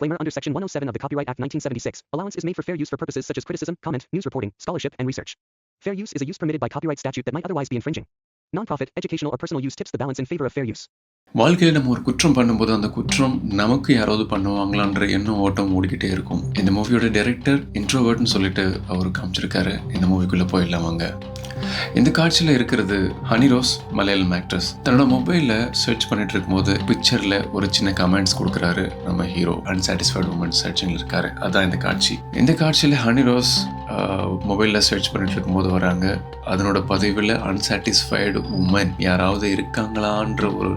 Disclaimer under Section 107 of the Copyright Act 1976, allowance is made for fair use for purposes such as criticism, comment, news reporting, scholarship, and research. Fair use is a use permitted by copyright statute that might otherwise be infringing. Non-profit, educational, or personal use tips the balance in favor of fair use. வாழ்க்கையில் நம்ம ஒரு குற்றம் பண்ணும்போது அந்த குற்றம் நமக்கு யாராவது பண்ணுவாங்களான்ற எண்ணம் ஓட்டம் ஓடிக்கிட்டே இருக்கும். இந்த மூவியோட டைரக்டர் இன்ட்ரோவர்ட்னு சொல்லிட்டு அவர் காமிச்சிருக்காரு. இந்த மூவிக்குள்ளே போயிடலாம் வாங்க. இந்த காட்சியில் இருக்கிறது ஹனி ரோஸ், மலையாளம் ஆக்ட்ரஸ். தன்னோட மொபைலில் சர்ச் பண்ணிட்டு இருக்கும்போது பிக்சரில் ஒரு சின்ன கமெண்ட்ஸ் கொடுக்குறாரு நம்ம ஹீரோ. அன்சாட்டிஸ்ஃபைடு உமன் சர்ச்சிங்கில் இருக்காரு. அதான் இந்த காட்சி. இந்த காட்சியில் ஹனி ரோஸ் மொபைலில் சர்ச் பண்ணிட்டு இருக்கும்போது வராங்க. அதனோட பதிவில் அன்சாட்டிஸ்ஃபைடு உமன் யாராவது இருக்காங்களான்ற ஒரு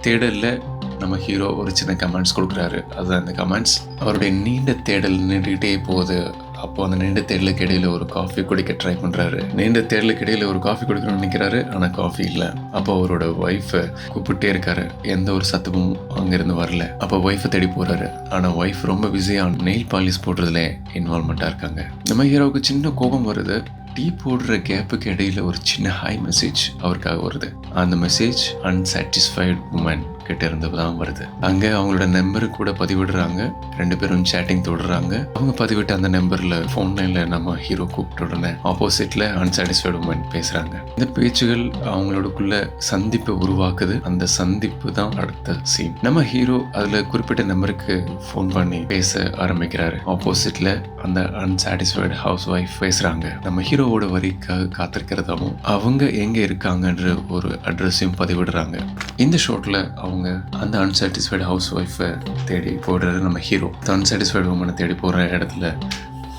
தேடலில் நம்ம ஹீரோ ஒரு சின்ன கமெண்ட்ஸ் கொடுக்குறாரு. அதுதான் இந்த கமெண்ட்ஸ். அவருடைய நீண்ட தேடல் நின்றுகிட்டே போகுது. அப்போது அந்த நீண்ட தேடலுக்கு இடையில் ஒரு காஃபி குடிக்க ட்ரை பண்ணுறாரு. நீண்ட தேடலுக்கு இடையில் ஒரு காஃபி குடிக்கணும்னு நினைக்கிறாரு. ஆனால் காஃபி இல்லை. அப்போ அவரோட ஒய்ஃபை கூப்பிட்டே இருக்காரு. எந்த ஒரு சத்தமும் அங்கேருந்து வரல. அப்போ ஒய்ஃபை தேடி போகிறாரு. ஆனால் ஒய்ஃப் ரொம்ப பிஸியாக நெயில் பாலிஷ் போடுறதுல இன்வால்மெண்ட்டாக இருக்காங்க. நம்ம ஹீரோவுக்கு சின்ன கோபம் வருது. டீ போடுற கேப்புக்கு இடையில் ஒரு சின்ன ஹை மெசேஜ் அவருக்காக வருது. அந்த மெசேஜ் அன்சாட்டிஸ்ஃபைடு உமன் கிட்ட இருந்து தான் வருது. அங்கே அவங்களோட நம்பரு கூட பதிவிடுறாங்க. 2 பேரும் சேட்டிங் தொடர்றாங்க. அவங்க பதிவிட்ட அந்த நம்பரில் ஃபோன் லைனில் நம்ம ஹீரோ கூப்பிட்ட உடனே ஆப்போசிட்டில் அன்சாட்டிஸ்ஃபைடு உமன் பேசுகிறாங்க. இந்த பேச்சுகள் அவங்களோடக்குள்ள சந்திப்பை உருவாக்குது. அந்த சந்திப்பு தான் அடுத்த சீன். நம்ம ஹீரோ அதில் குறிப்பிட்ட நம்பருக்கு ஃபோன் பண்ணி பேச ஆரம்பிக்கிறாரு. ஆப்போசிட்டில் அந்த அன்சாட்டிஸ்ஃபைடு ஹவுஸ் ஒய்ஃப் பேசுகிறாங்க. நம்ம ஹீரோவோட வரிக்காக காத்திருக்கிறதாவும் அவங்க எங்கே இருக்காங்கன்ற ஒரு அட்ரஸையும் பதிவிடுறாங்க. இந்த ஷாட்டில் அவங்க அந்த அன்சாட்டிஸ்ஃபைடு ஹவுஸ் ஒய்ஃபை தேடி போடுறாரு நம்ம ஹீரோ. அன்சாட்டிஸ்ஃபைடு உமனை தேடி போகிற இடத்துல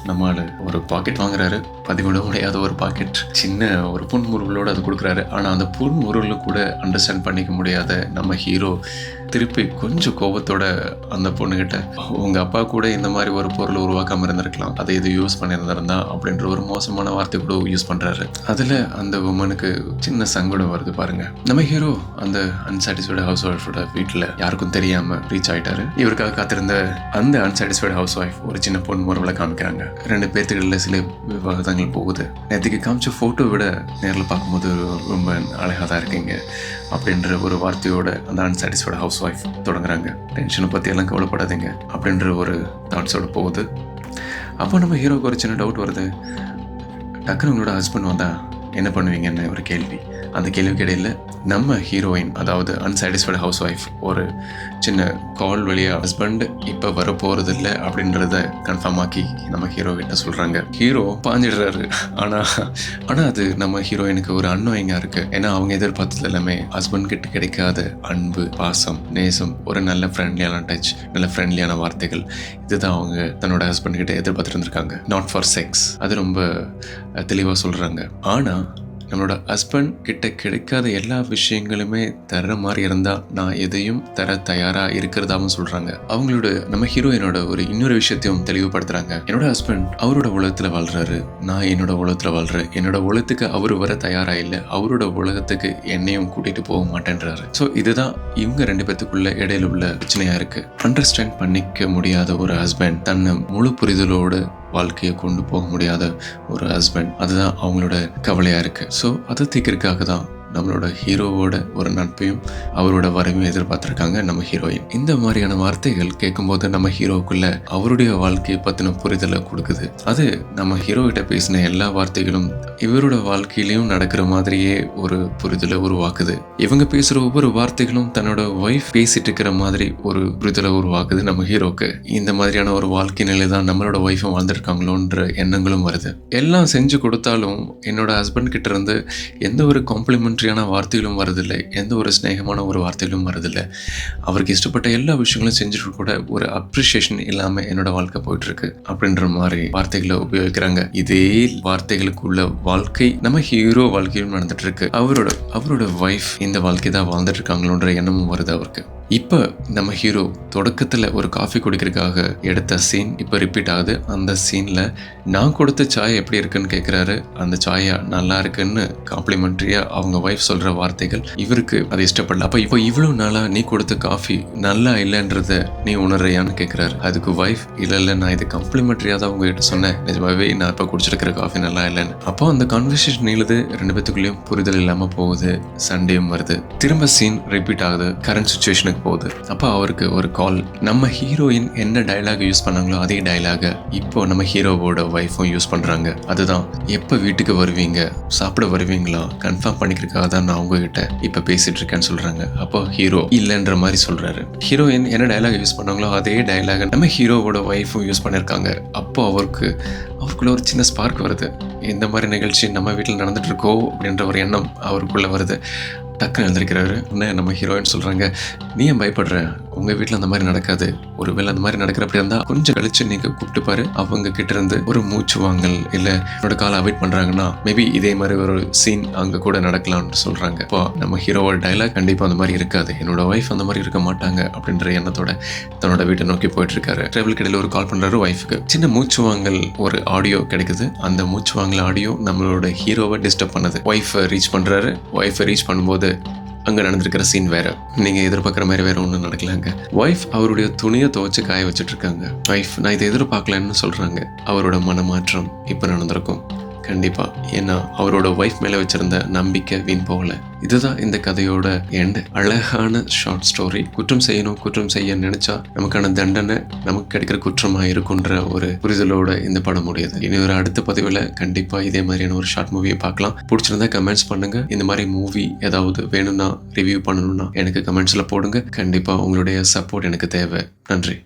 நம்மளால் ஒரு பாக்கெட் வாங்குறாரு. பதிவிட முடியாத ஒரு பாக்கெட். சின்ன ஒரு புன்முறுவலோடு அது கொடுக்குறாரு. ஆனால் அந்த புன்முறுவலும் கூட அண்டர்ஸ்டாண்ட் பண்ணிக்க முடியாத நம்ம ஹீரோ திருப்பி கொஞ்சம் கோபத்தோட அந்த பொண்ணுகிட்ட, உங்கள் அப்பா கூட இந்த மாதிரி ஒரு பொருளை உருவாக்காமல் இருந்திருக்கலாம், அதை இது யூஸ் பண்ணியிருந்திருந்தா அப்படின்ற ஒரு மோசமான வார்த்தை கூட யூஸ் பண்ணுறாரு. அதில் அந்த உமனுக்கு சின்ன சங்கடம் வருது பாருங்க. நம்ம ஹீரோ அந்த அன்சாட்டிஸ்ஃபைடு ஹவுஸ் ஒய்ஃபோட வீட்டில் யாருக்கும் தெரியாமல் ரீச் ஆகிட்டாரு. இவருக்காக காத்திருந்த அந்த அன்சாட்டிஸ்ஃபைடு ஹவுஸ் ஒய்ஃப் ஒரு சின்ன பொண்ணு முறையில் காமிக்கிறாங்க. 2 பேர்த்துகளில் சில விவாதங்கள் போகுது. நேற்றுக்கு காமிச்ச ஃபோட்டோ விட நேரில் பார்க்கும்போது ரொம்ப அழகாக தான் இருக்கீங்க அப்படின்ற ஒரு வார்த்தையோட அந்த அன்சாட்டிஸ்ஃபைடு ஹவுஸ் ஒய்ஃப் தொடங்குறாங்க. டென்ஷனை பற்றி எல்லாம் கவலைப்படாதீங்க அப்படின்ற ஒரு தாட்ஸோடு போகுது. அப்போ நம்ம ஹீரோவுக்கு ஒரு சின்ன டவுட் வருது. டக்குனு உங்களோட ஹஸ்பண்ட் வந்தால் என்ன பண்ணுவீங்கன்னு ஒரு கேள்வி. அந்த கேள்விக்கு இடையில் நம்ம ஹீரோயின், அதாவது அன்சாட்டிஸ்ஃபைடு ஹவுஸ் ஒய்ஃப், ஒரு சின்ன கால் வழியாக ஹஸ்பண்ட் இப்போ வர போகிறதில்ல அப்படின்றத கன்ஃபார்ம் ஆக்கி நம்ம ஹீரோயின்ட்ட சொல்கிறாங்க. ஹீரோ பாஞ்சிடுறாரு. ஆனால் அது நம்ம ஹீரோயினுக்கு ஒரு அன்நோயிங்காக இருக்குது. ஏன்னா அவங்க எதிர்பார்த்தது எல்லாமே ஹஸ்பண்ட் கிட்ட கிடைக்காத அன்பு, பாசம், நேசம், ஒரு நல்ல ஃப்ரெண்ட்லியான டச், நல்ல ஃப்ரெண்ட்லியான வார்த்தைகள், இதுதான் அவங்க தன்னோட ஹஸ்பண்ட் கிட்ட எதிர்பார்த்துட்டு இருந்திருக்காங்க. Not for sex. அது ரொம்ப தெளிவாக சொல்கிறாங்க. ஆனால் நம்மளோட ஹஸ்பண்ட் கிட்ட கிடைக்காத எல்லா விஷயங்களுமே தர்ற மாதிரி இருந்தால் நான் எதையும் தர தயாராக இருக்கிறதாவும் சொல்கிறாங்க. அவங்களோட நம்ம ஹீரோயினோட ஒரு இன்னொரு விஷயத்தையும் தெளிவுபடுத்துகிறாங்க. என்னோட ஹஸ்பண்ட் அவரோட உலகத்தில் வாழ்கிறாரு, நான் என்னோட உலகத்தில் வாழ்கிறேன். என்னோட உலகத்துக்கு அவர் வர தயாராக இல்லை, அவரோட உலகத்துக்கு என்னையும் கூட்டிகிட்டு போக மாட்டேன்றாரு. ஸோ இதுதான் இவங்க 2 பேத்துக்குள்ள இடையில உள்ள பிரச்சனையாக இருக்குது. அண்டர்ஸ்டாண்ட் பண்ணிக்க முடியாத ஒரு ஹஸ்பண்ட், தன்னை முழு புரிதலோடு வாழ்க்கையை கொண்டு போக முடியாத ஒரு ஹஸ்பண்ட், அதுதான் அவங்களோட கவலையாக இருக்குது. ஸோ அதை தீர்க்கறதுக்காக தான் நம்மளோட ஹீரோவோட ஒரு நட்பையும் அவரோட வரவையும் எதிர்பார்த்துருக்காங்க நம்ம ஹீரோயின். இந்த மாதிரியான வார்த்தைகள் கேட்கும்போது நம்ம ஹீரோவுக்குள்ள அவருடைய வாழ்க்கையை பற்றின புரிதலை கொடுக்குது. அது நம்ம ஹீரோகிட்ட பேசின எல்லா வார்த்தைகளும் இவரோட வாழ்க்கையிலையும் நடக்கிற மாதிரியே ஒரு புரிதலை உருவாக்குது. இவங்க பேசுகிற ஒவ்வொரு வார்த்தைகளும் தன்னோட ஒய்ஃப் பேசிட்டு இருக்கிற மாதிரி ஒரு புரிதலை உருவாக்குது நம்ம ஹீரோக்கு. இந்த மாதிரியான ஒரு வாழ்க்கை நிலை தான் நம்மளோட ஒய்ஃபும் வாழ்ந்துருக்காங்களோன்ற எண்ணங்களும் வருது. எல்லாம் செஞ்சு கொடுத்தாலும் என்னோட ஹஸ்பண்ட் கிட்ட இருந்து எந்த ஒரு காம்ப்ளிமெண்ட் வார்த்தைகளும் வரதில்லை, எந்த ஒரு ஸ்நேகமான ஒரு வார்த்தைகளும் வரதில்லை. அவருக்கு இஷ்டப்பட்ட எல்லா விஷயங்களும் செஞ்சுட்டு கூட ஒரு அப்ரிசியேஷன் இல்லாமல் என்னோட வாழ்க்கை போயிட்டு இருக்கு அப்படின்ற மாதிரி வார்த்தைகளை உபயோகிக்கிறாங்க. இதே வார்த்தைகளுக்குள்ள வாழ்க்கை நம்ம ஹீரோ வாழ்க்கையும் நடந்துட்டு இருக்கு. அவரோட ஒய்ஃப் இந்த வாழ்க்கை தான் வாழ்ந்துட்டு இருக்காங்களோன்ற எண்ணமும் வருது அவருக்கு. இப்போ நம்ம ஹீரோ தொடக்கத்தில் ஒரு காஃபி குடிக்கிறதுக்காக எடுத்த சீன் இப்போ ரிப்பீட் ஆகுது. அந்த சீனில் நான் கொடுத்த சாய் எப்படி இருக்குன்னு கேட்குறாரு. அந்த சாயா நல்லா இருக்குன்னு காம்ப்ளிமெண்ட்ரியாக அவங்க ஒய்ஃப் சொல்கிற வார்த்தைகள் இவருக்கு அது இஷ்டப்படல. அப்போ இப்போ இவ்வளோ நாளாக நீ கொடுத்த காஃபி நல்லா இல்லைன்றத நீ உணர்றியான்னு கேட்குறாரு. அதுக்கு ஒய்ஃப் இல்லை நான் இது காம்ப்ளிமெண்ட்ரியாக தான் உங்ககிட்ட சொன்னேன், நிஜமாவே நான் இப்போ குடிச்சிருக்கிற காஃபி நல்லா இல்லைன்னு. அப்போ அந்த கான்வர்சேஷன் நீளுது. 2 பேத்துக்குள்ளேயும் புரிதல் இல்லாமல் போகுது. சண்டேயும் வருது. திரும்ப சீன் ரிப்பீட் ஆகுது. கரண்ட் சுச்சுவேஷனுக்கு போகுது. அப்போ அவருக்கு ஒரு கால். நம்ம ஹீரோயின் என்ன டயலாக் யூஸ் பண்ணாங்களோ அதே டயலாக இப்போ நம்ம ஹீரோவோட ஒய்ஃபும் யூஸ் பண்றாங்க. அதுதான், எப்போ வீட்டுக்கு வருவீங்க, சாப்பிட வருவீங்களா, கன்ஃபார்ம் பண்ணிக்கிறதுக்காக தான் நான் உங்ககிட்ட இப்போ பேசிட்டு இருக்கேன்னு சொல்றாங்க. அப்போ ஹீரோ இல்லைன்ற மாதிரி சொல்றாரு. ஹீரோயின் என்ன டயலாக் யூஸ் பண்ணாங்களோ அதே டயலாக நம்ம ஹீரோவோட ஒய்ஃபும் யூஸ் பண்ணியிருக்காங்க. அப்போ அவருக்குள்ள ஒரு சின்ன ஸ்பார்க் வருது. இந்த மாதிரி நிகழ்ச்சி நம்ம வீட்டில் நடந்துட்டு இருக்கோ அப்படின்ற ஒரு எண்ணம் அவருக்குள்ள வருது. டக்குன்னு எழுந்திருக்கிறாரு. உடனே நம்ம ஹீரோயின் சொல்கிறாங்க, நீ ஏன் பயப்படுற, உங்கள் வீட்டில் அந்த மாதிரி நடக்காது, ஒருவேளை அந்த மாதிரி நடக்கிற அப்படி இருந்தால் கொஞ்சம் கழிச்சு நீங்கள் கூப்பிட்டு பாரு, அவங்க கிட்ட இருந்து ஒரு மூச்சு வாங்கல் இல்லை என்னோட காலை அவாய்ட் பண்ணுறாங்கன்னா மேபி இதே மாதிரி ஒரு சீன் அங்கே கூட நடக்கலாம்னு சொல்கிறாங்க. இப்போ நம்ம ஹீரோவோட டைலாக் கண்டிப்பாக அந்த மாதிரி இருக்காது, என்னோட ஒய்ஃப் அந்த மாதிரி இருக்க மாட்டாங்க அப்படின்ற எண்ணத்தோட தன்னோட வீட்டை நோக்கி போயிட்டு இருக்காரு. ட்ராவல் கடையில் ஒரு கால் பண்ணுறாரு ஒய்ஃபுக்கு. சின்ன மூச்சு வாங்கல் ஒரு ஆடியோ கிடைக்குது. அந்த மூச்சு வாங்கல் ஆடியோ நம்மளோட ஹீரோவை டிஸ்டர்ப் பண்ணுது. ஒய்ஃபை ரீச் பண்ணுறாரு. ஒய்ஃபை ரீச் பண்ணும்போது அங்கே நடந்திருக்கிற சீன் வேற, நீங்கள் எதிர்பார்க்குற மாதிரி வேற ஒன்றும் நடக்கலாங்க. ஒய்ஃப் அவருடைய துணியை துவைச்சு காய வச்சுட்டு இருக்காங்க. ஒய்ஃப் நான் இதை எதிர்பார்க்கலன்னு சொல்கிறாங்க. அவரோட மனமாற்றம் இப்போ நடந்திருக்கும் கண்டிப்பாக. ஏன்னா அவரோட ஒய்ஃப் மேலே வச்சிருந்த நம்பிக்கை வீண் போகலை. இதுதான் இந்த கதையோட எண்ட். அழகான ஷார்ட் ஸ்டோரி. குற்றம் செய்ய நினைச்சா நமக்கான தண்டனை நமக்கு கிடைக்கிற குற்றமாக இருக்குன்ற ஒரு புரிதலோட இந்த படம் முடியுது. இனி ஒரு அடுத்த பதிவில் கண்டிப்பாக இதே மாதிரியான ஒரு ஷார்ட் மூவியை பார்க்கலாம். பிடிச்சிருந்தா கமெண்ட்ஸ் பண்ணுங்க. இந்த மாதிரி மூவி ஏதாவது வேணும்னா ரிவ்யூ பண்ணணும்னா எனக்கு கமெண்ட்ஸில் போடுங்க. கண்டிப்பாக உங்களுடைய சப்போர்ட் எனக்கு தேவை. நன்றி.